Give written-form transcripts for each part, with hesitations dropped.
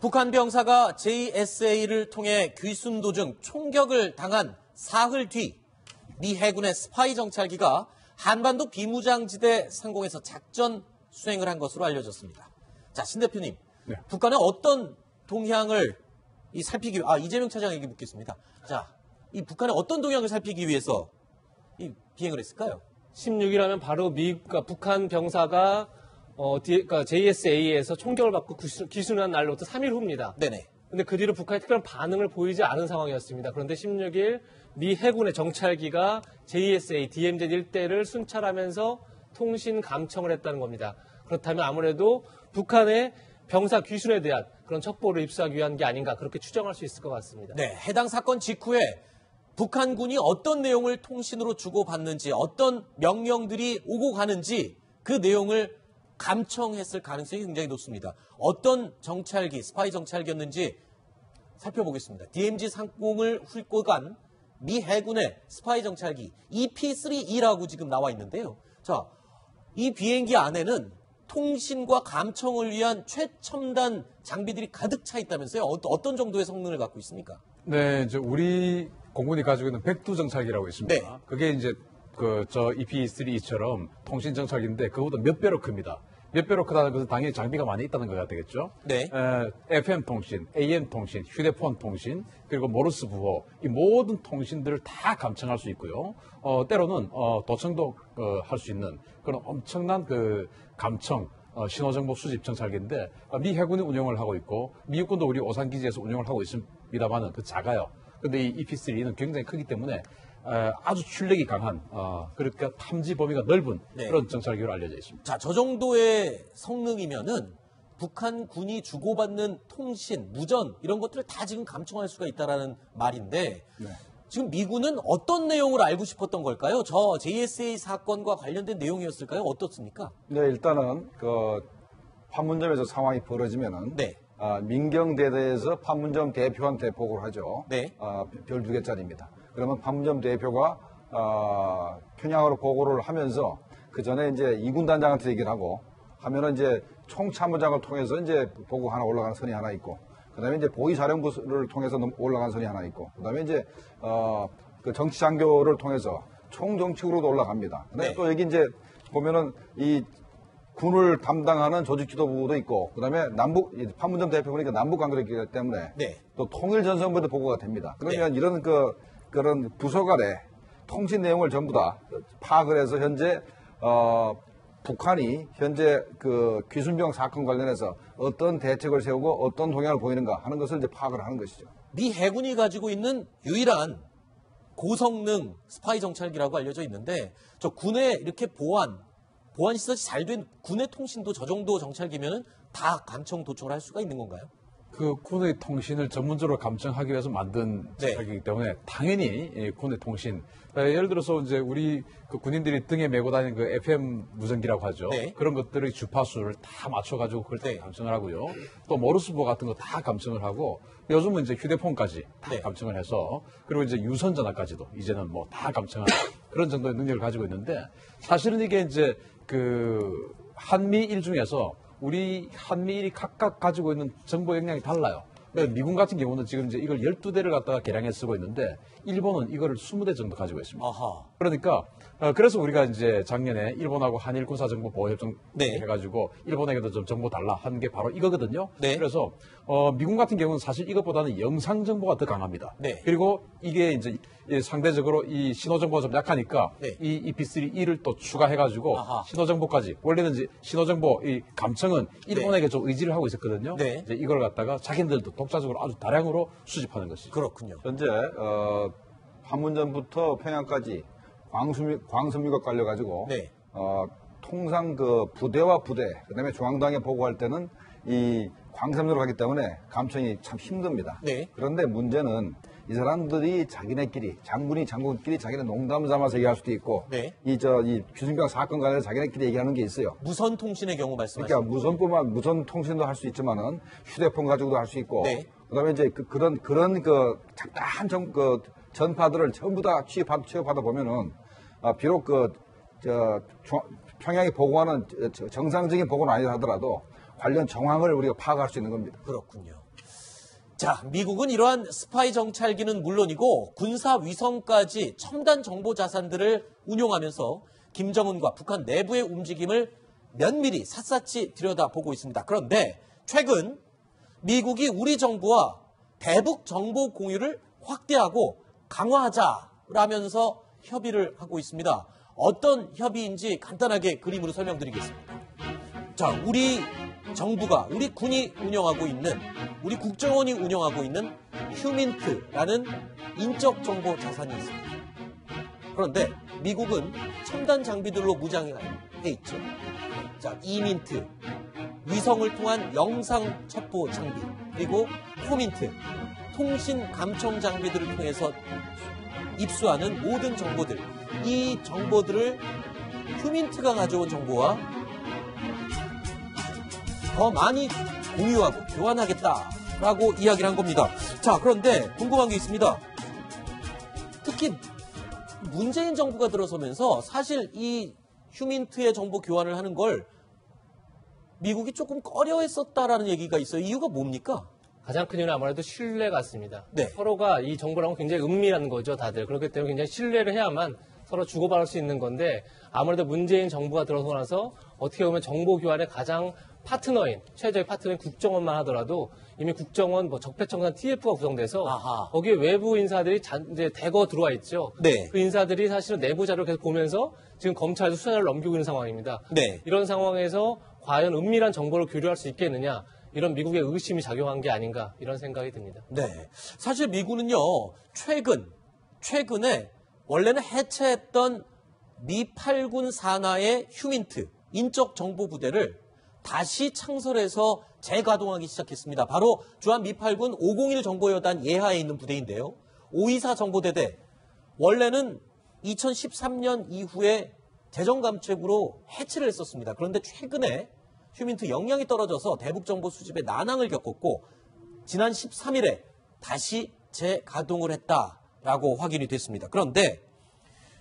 북한 병사가 JSA를 통해 귀순 도중 총격을 당한 사흘 뒤 미 해군의 스파이 정찰기가 한반도 비무장지대 상공에서 작전 수행을 한 것으로 알려졌습니다. 자, 신 대표님, 네. 북한의 어떤 동향을 살피기 이재명 차장에게 묻겠습니다. 자, 이 북한의 어떤 동향을 살피기 위해서 이 비행을 했을까요? 16일 하면 바로 북한 병사가 JSA에서 총격을 받고 귀순한 날로부터 3일 후입니다. 네네. 근데 그 뒤로 북한이 특별한 반응을 보이지 않은 상황이었습니다. 그런데 16일 미 해군의 정찰기가 JSA, DMZ 일대를 순찰하면서 통신 감청을 했다는 겁니다. 그렇다면 아무래도 북한의 병사 귀순에 대한 그런 첩보를 입수하기 위한 게 아닌가 그렇게 추정할 수 있을 것 같습니다. 네, 해당 사건 직후에 북한군이 어떤 내용을 통신으로 주고받는지, 어떤 명령들이 오고 가는지 그 내용을 감청했을 가능성이 굉장히 높습니다. 어떤 정찰기, 스파이 정찰기였는지 살펴보겠습니다. DMZ 상공을 훑고 간 미 해군의 스파이 정찰기 EP-3E라고 지금 나와 있는데요. 자, 이 비행기 안에는 통신과 감청을 위한 최첨단 장비들이 가득 차 있다면서요? 어떤 정도의 성능을 갖고 있습니까? 네, 이제 우리 공군이 가지고 있는 백두 정찰기라고 있습니다. 네. 그게 이제 저 EP-3E처럼 통신 정찰기인데 그거보다 몇 배로 큽니다. 몇 배로 크다는 것은 당연히 장비가 많이 있다는 거가 되겠죠. 네. FM 통신, AM 통신, 휴대폰 통신, 그리고 모르스 부호 이 모든 통신들을 다 감청할 수 있고요. 때로는 도청도 할 수 있는 그런 엄청난 그 감청 신호정보 수집 정찰기인데 미 해군이 운영을 하고 있고 미 육군도 우리 오산 기지에서 운영을 하고 있습니다만은 그 작아요. 근데 이 EP-3는 굉장히 크기 때문에 아주 출력이 강한 그러니까 탐지 범위가 넓은 네. 그런 정찰기로 알려져 있습니다. 자, 저 정도의 성능이면은 북한 군이 주고받는 통신, 무전 이런 것들을 다 지금 감청할 수가 있다라는 말인데 네. 지금 미군은 어떤 내용을 알고 싶었던 걸까요? 저 JSA 사건과 관련된 내용이었을까요? 어떻습니까? 네, 일단은 그 판문점에서 상황이 벌어지면은 네. 민경대대에서 판문점 대표한테 보고를 하죠. 네. 별 2개짜리입니다. 그러면 판문점 대표가 평양으로 보고를 하면서 그 전에 이제 이군 단장한테 얘기를 하고 하면은 이제 총참모장을 통해서 이제 보고 하나 올라가는 선이 하나 있고 그다음에 이제 보위사령부를 통해서 올라가는 선이 하나 있고 그다음에 이제 그 정치장교를 통해서 총정치국으로도 올라갑니다. 근데 네. 또 여기 이제 보면은 이 군을 담당하는 조직지도부도 있고 그다음에 판문점 대표 보니까 남북 관계가 있기 때문에 네. 또 통일전선부도 보고가 됩니다. 그러면 네. 이런 그런 부서 간의 통신 내용을 전부 다 파악을 해서 현재 북한이 현재 그 귀순병 사건 관련해서 어떤 대책을 세우고 어떤 동향을 보이는가 하는 것을 이제 파악을 하는 것이죠. 미 해군이 가지고 있는 유일한 고성능 스파이 정찰기라고 알려져 있는데 저 군의 이렇게 보안 시설이 잘 된 군의 통신도 저 정도 정찰기면은 다 감청 도청을 할 수가 있는 건가요? 그 군의 통신을 전문적으로 감청하기 위해서 만든 네. 정찰기이기 때문에 당연히 군의 통신 예를 들어서 이제 우리 그 군인들이 등에 메고 다니는 그 FM 무전기라고 하죠. 네. 그런 것들의 주파수를 다 맞춰가지고 그걸 다 네. 감청을 하고요. 또 모르스부 같은 거 다 감청을 하고 요즘은 이제 휴대폰까지 다 네. 감청을 해서 그리고 이제 유선 전화까지도 이제는 뭐 다 감청하는 그런 정도의 능력을 가지고 있는데 사실은 이게 이제 그 한미일 중에서 우리 한미일이 각각 가지고 있는 정보 역량이 달라요. 미군 같은 경우는 지금 이제 이걸 12대를 갖다가 개량해 쓰고 있는데 일본은 이거를 20대 정도 가지고 있습니다. 아하. 그러니까 그래서 우리가 이제 작년에 일본하고 한일 군사정보 보호협정 네. 해가지고 일본에게도 좀 정보 달라 하는 게 바로 이거거든요. 네. 그래서 미군 같은 경우는 사실 이것보다는 영상 정보가 더 강합니다. 네. 그리고 이게 이제 상대적으로 이 신호 정보가 좀 약하니까 네. 이 EP-3E를 또 추가해가지고 아하. 신호 정보까지 원래는 이제 신호 정보 이 감청은 일본에게 좀 의지를 하고 있었거든요. 네. 이제 이걸 갖다가 자기들도 독자적으로 아주 다량으로 수집하는 것이죠. 그렇군요. 현재 판문점부터 평양까지 광섬유가 깔려가지고 네. 통상 그 부대와 부대 그다음에 중앙당에 보고할 때는 이 광섬유로 가기 때문에 감청이 참 힘듭니다. 네. 그런데 문제는 이 사람들이 자기네끼리 장군끼리 자기네 농담 삼아서 얘기할 수도 있고 네. 이 귀순병 사건 관련해서 자기네끼리 얘기하는 게 있어요. 무선 통신의 경우 말씀하시는 그러니까 무선 통신도 할 수 있지만은 휴대폰 가지고도 할 수 있고 네. 그다음에 이제 그런 잠깐 전파들을 전부 다 취업하다 보면은 비록 평양이 보고하는 정상적인 보고는 아니라 하더라도 관련 정황을 우리가 파악할 수 있는 겁니다. 그렇군요. 자, 미국은 이러한 스파이 정찰기는 물론이고 군사 위성까지 첨단 정보 자산들을 운용하면서 김정은과 북한 내부의 움직임을 면밀히 샅샅이 들여다보고 있습니다. 그런데 최근 미국이 우리 정부와 대북 정보 공유를 확대하고 강화하자라면서 협의를 하고 있습니다. 어떤 협의인지 간단하게 그림으로 설명드리겠습니다. 자, 우리 정부가, 우리 군이 운영하고 있는, 우리 국정원이 운영하고 있는 휴민트라는 인적 정보 자산이 있습니다. 그런데 미국은 첨단 장비들로 무장해 있죠. 자, 이민트, 위성을 통한 영상 첩보 장비, 그리고 코민트, 통신 감청 장비들을 통해서 입수하는 모든 정보들, 이 정보들을 휴민트가 가져온 정보와 더 많이 공유하고 교환하겠다라고 이야기를 한 겁니다. 자, 그런데 궁금한 게 있습니다. 특히 문재인 정부가 들어서면서 사실 이 휴민트의 정보 교환을 하는 걸 미국이 조금 꺼려했었다라는 얘기가 있어요. 이유가 뭡니까? 가장 큰 이유는 아무래도 신뢰 같습니다. 네. 서로가 이 정보랑 굉장히 은밀한 거죠, 다들. 그렇기 때문에 굉장히 신뢰를 해야만 서로 주고받을 수 있는 건데 아무래도 문재인 정부가 들어서 나서 어떻게 보면 정보 교환의 가장 파트너인, 최저의 파트너인 국정원만 하더라도 이미 국정원 적폐청산 TF가 구성돼서 아하. 거기에 외부 인사들이 이제 대거 들어와 있죠. 네. 그 인사들이 사실은 내부 자료를 계속 보면서 지금 검찰에서 수사를 넘기고 있는 상황입니다. 네. 이런 상황에서 과연 은밀한 정보를 교류할 수 있겠느냐, 이런 미국의 의심이 작용한 게 아닌가, 이런 생각이 듭니다. 네. 사실 미군은요, 최근에 원래는 해체했던 미 8군 산하의 휴민트, 인적 정보 부대를 다시 창설해서 재가동하기 시작했습니다. 바로 주한 미 8군 501 정보여단 예하에 있는 부대인데요. 524 정보대대, 원래는 2013년 이후에 재정감책으로 해체를 했었습니다. 그런데 최근에 휴민트 역량이 떨어져서 대북 정보 수집에 난항을 겪었고 지난 13일에 다시 재가동을 했다라고 확인이 됐습니다. 그런데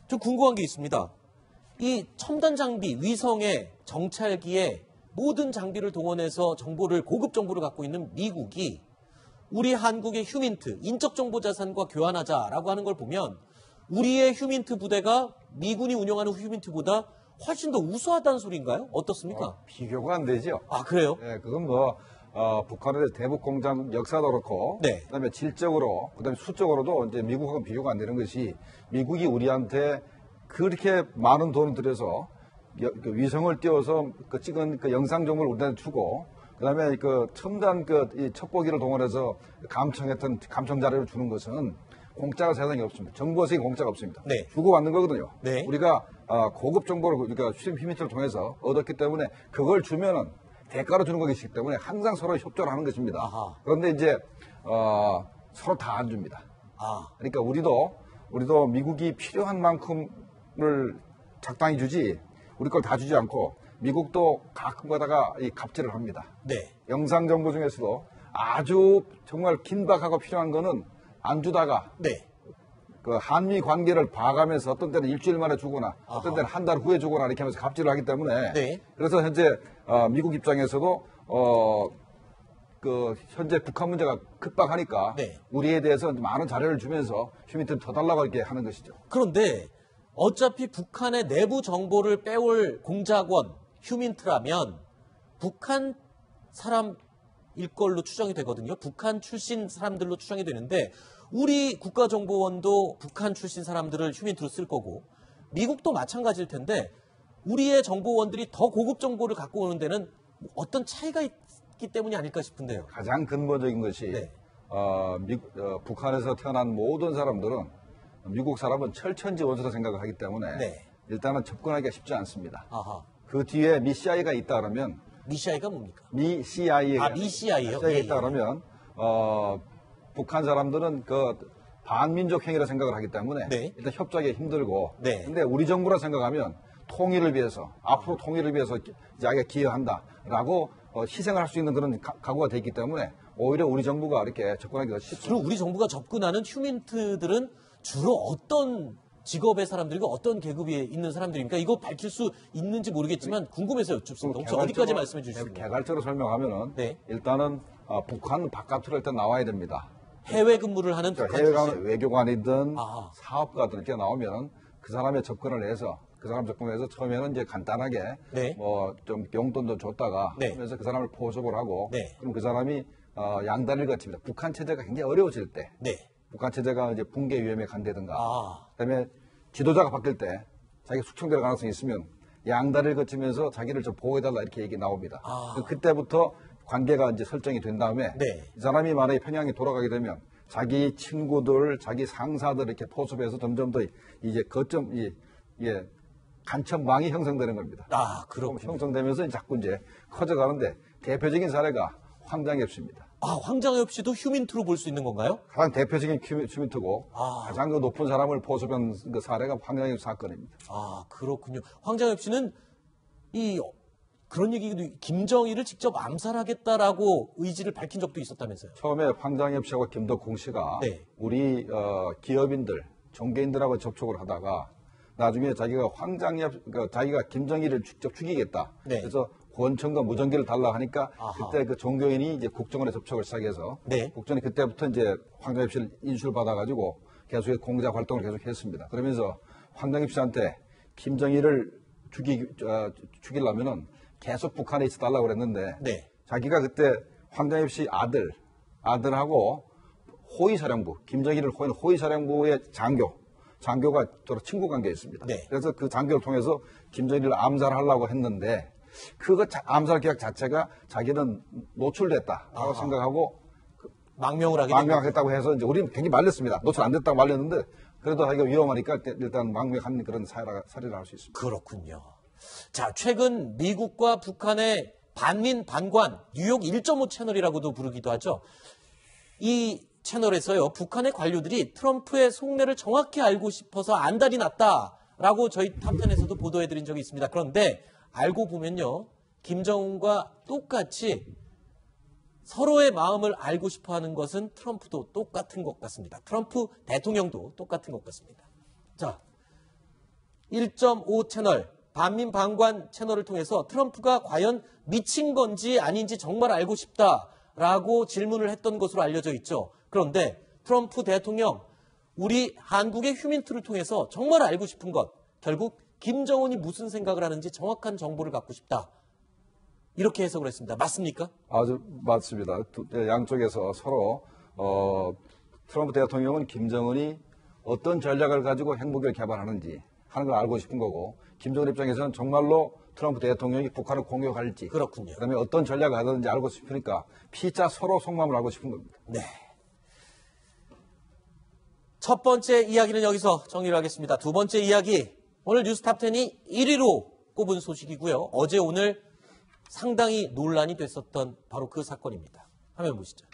좀 궁금한 게 있습니다. 이 첨단 장비, 위성의 정찰기에 모든 장비를 동원해서 고급 정보를 갖고 있는 미국이 우리 한국의 휴민트, 인적 정보 자산과 교환하자라고 하는 걸 보면 우리의 휴민트 부대가 미군이 운영하는 휴민트보다 훨씬 더 우수하다는 소리인가요? 어떻습니까? 비교가 안 되죠. 아, 그래요? 네, 그건 북한의 대북 공장 역사도 그렇고, 네. 그다음에 질적으로, 그다음에 수적으로도 이제 미국하고는 비교가 안 되는 것이 미국이 우리한테 그렇게 많은 돈을 들여서 그 위성을 띄워서 찍은 그 영상 정보를 우리한테 주고, 그다음에 그 첨단 이 첩보기를 동원해서 감청했던 감청 자료를 주는 것은 공짜가 세상에 없습니다. 정보세계 공짜가 없습니다. 네. 주고받는 거거든요. 네. 우리가 고급 정보를 우리가 휴민트를 통해서 얻었기 때문에 그걸 주면은 대가로 주는 것이기 때문에 항상 서로 협조를 하는 것입니다. 아하. 그런데 이제 서로 다 안 줍니다. 아, 그러니까 우리도 미국이 필요한 만큼을 적당히 주지 우리 걸 다 주지 않고 미국도 가끔 가다가 이 갑질을 합니다. 네. 영상 정보 중에서도 아주 정말 긴박하고 필요한 거는 안 주다가 네. 그 한미 관계를 봐가면서 어떤 때는 일주일 만에 주거나 어떤 때는 한 달 후에 주거나 이렇게 하면서 갑질을 하기 때문에 네. 그래서 현재 미국 입장에서도 그 현재 북한 문제가 급박하니까 네. 우리에 대해서 많은 자료를 주면서 휴민트를 더 달라고 이렇게 하는 것이죠. 그런데 어차피 북한의 내부 정보를 빼올 공작원 휴민트라면 북한 사람일 걸로 추정이 되거든요. 북한 출신 사람들로 추정이 되는데 우리 국가정보원도 북한 출신 사람들을 휴민트로 쓸 거고 미국도 마찬가지일 텐데 우리의 정보원들이 더 고급 정보를 갖고 오는 데는 어떤 차이가 있기 때문이 아닐까 싶은데요. 가장 근본적인 것이 네. 북한에서 태어난 모든 사람들은 미국 사람은 철천지 원수라 생각을 하기 때문에 네. 일단은 접근하기가 쉽지 않습니다. 아하. 그 뒤에 미 CIA가 있다 그러면 미시아이가 뭡니까? 미 CIA가 미 CIA요? 있다 그러면 북한 사람들은 그 반민족 행위라 생각을 하기 때문에 네. 일단 협조하기 힘들고 네. 근데 우리 정부라 생각하면 통일을 위해서 앞으로 통일을 위해서 자기가 기여한다라고 희생을 할 수 있는 그런 각오가 돼 있기 때문에 오히려 우리 정부가 이렇게 접근하기가 쉽죠. 그리고 우리 정부가 접근하는 휴민트들은 주로 어떤 직업의 사람들이고 어떤 계급에 있는 사람들입니까? 이거 밝힐 수 있는지 모르겠지만 궁금해서 여쭙습니다. 혹시 어디까지 말씀해 주실 수 있나요? 개괄적으로 설명하면은 네. 일단은 북한 바깥으로 일단 나와야 됩니다. 해외 근무를 하는 북한 해외관, 출신. 외교관이든 아. 사업가든 이렇게 나오면 그 사람의 접근을 해서 처음에는 이제 간단하게 네. 뭐 좀 용돈도 줬다가 네. 하면서 그 사람을 포섭을 하고 네. 그럼 그 사람이 양다리를 거칩니다. 북한 체제가 굉장히 어려워질 때 네. 북한 체제가 이제 붕괴 위험에 간다든가 아. 그다음에 지도자가 바뀔 때 자기 숙청될 가능성이 있으면 양다리를 거치면서 자기를 좀 보호해달라 이렇게 얘기 나옵니다. 아. 그때부터 관계가 이제 설정이 된 다음에 네. 이 사람이 만약에 평양에 돌아가게 되면 자기 친구들, 자기 상사들 이렇게 포섭해서 점점 더 이제 간첩망이 형성되는 겁니다. 아, 그렇군요. 형성되면서 자꾸 이제 커져가는데 대표적인 사례가 황장엽 씨입니다. 아, 황장엽 씨도 휴민트로 볼 수 있는 건가요? 가장 대표적인 휴민트고 아. 가장 그 높은 사람을 포섭한 그 사례가 황장엽 사건입니다. 아, 그렇군요. 황장엽 씨는 그런 얘기도 김정일을 직접 암살하겠다라고 의지를 밝힌 적도 있었다면서요. 처음에 황장엽 씨하고 김덕홍 씨가 네. 우리 기업인들, 종교인들하고 접촉을 하다가 나중에 자기가 자기가 김정일을 직접 죽이겠다. 네. 그래서 권총과 무전기를 달라 하니까 아하. 그때 그 종교인이 이제 국정원에 접촉을 시작해서 네. 국정원이 그때부터 이제 황장엽 씨를 인수를 받아가지고 계속 공작 활동을 계속 했습니다. 그러면서 황장엽 씨한테 김정일을 죽이려면은 계속 북한에 있어 달라고 그랬는데 네. 자기가 그때 황장엽 씨 아들하고 호위사령부, 김정일을 호위하는 호위사령부의 장교가 서로 친구 관계였습니다. 네. 그래서 그 장교를 통해서 김정일을 암살하려고 했는데 그거 암살 계획 자체가 자기는 노출됐다라고 생각하고 망명을 하게 된 거죠. 망명하겠다고 해서 이제 우리는 굉장히 말렸습니다. 노출 안 됐다고 말렸는데 그래도 자기가 위험하니까 일단 망명한 그런 사례를 할 수 있습니다. 그렇군요. 자, 최근 미국과 북한의 반민 반관 뉴욕 1.5 채널이라고도 부르기도 하죠. 이 채널에서요, 북한의 관료들이 트럼프의 속내를 정확히 알고 싶어서 안달이 났다라고 저희 탑10에서도 보도해드린 적이 있습니다. 그런데 알고 보면요, 김정은과 똑같이 서로의 마음을 알고 싶어하는 것은 트럼프도 똑같은 것 같습니다. 트럼프 대통령도 똑같은 것 같습니다. 자, 1.5 채널 반민 반관 채널을 통해서 트럼프가 과연 미친 건지 아닌지 정말 알고 싶다라고 질문을 했던 것으로 알려져 있죠. 그런데 트럼프 대통령, 우리 한국의 휴민트를 통해서 정말 알고 싶은 것, 결국 김정은이 무슨 생각을 하는지 정확한 정보를 갖고 싶다. 이렇게 해석을 했습니다. 맞습니까? 아주 맞습니다. 양쪽에서 서로 트럼프 대통령은 김정은이 어떤 전략을 가지고 핵무기를 개발하는지 하는 걸 알고 싶은 거고 김정은 입장에서는 정말로 트럼프 대통령이 북한을 공격할지 그렇군요. 그다음에 어떤 전략을 하든지 알고 싶으니까 피자 서로 속마음을 알고 싶은 겁니다. 네. 첫 번째 이야기는 여기서 정리를 하겠습니다. 두 번째 이야기, 오늘 뉴스탑10이 1위로 꼽은 소식이고요. 어제 오늘 상당히 논란이 됐었던 바로 그 사건입니다. 화면 보시죠.